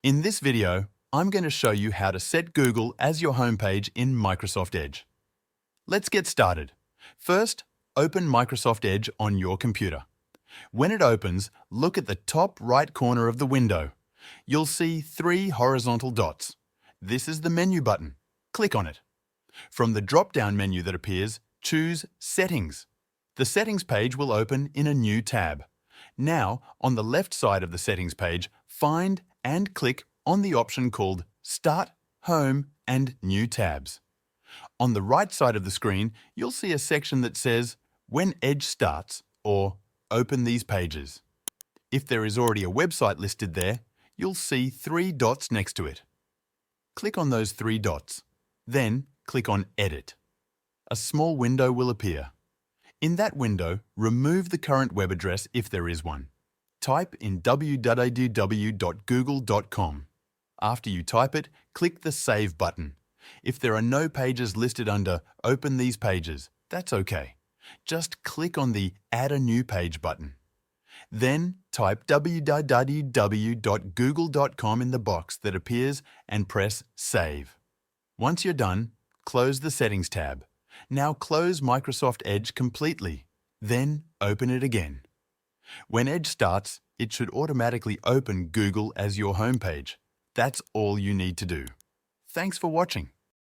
In this video, I'm going to show you how to set Google as your homepage in Microsoft Edge. Let's get started. First, open Microsoft Edge on your computer. When it opens, look at the top right corner of the window. You'll see 3 horizontal dots. This is the menu button. Click on it. From the drop-down menu that appears, choose Settings. The Settings page will open in a new tab. Now, on the left side of the Settings page, find and click on the option called Start, Home and New Tabs. On the right side of the screen, you'll see a section that says When Edge Starts or Open these pages. If there is already a website listed there, you'll see 3 dots next to it. Click on those 3 dots. Then click on Edit. A small window will appear. In that window, remove the current web address if there is one. Type in www.google.com. After you type it, click the Save button. If there are no pages listed under Open these pages, that's okay. Just click on the Add a new page button. Then type www.google.com in the box that appears and press Save. Once you're done, close the Settings tab. Now close Microsoft Edge completely. Then open it again. When Edge starts, it should automatically open Google as your homepage. That's all you need to do. Thanks for watching.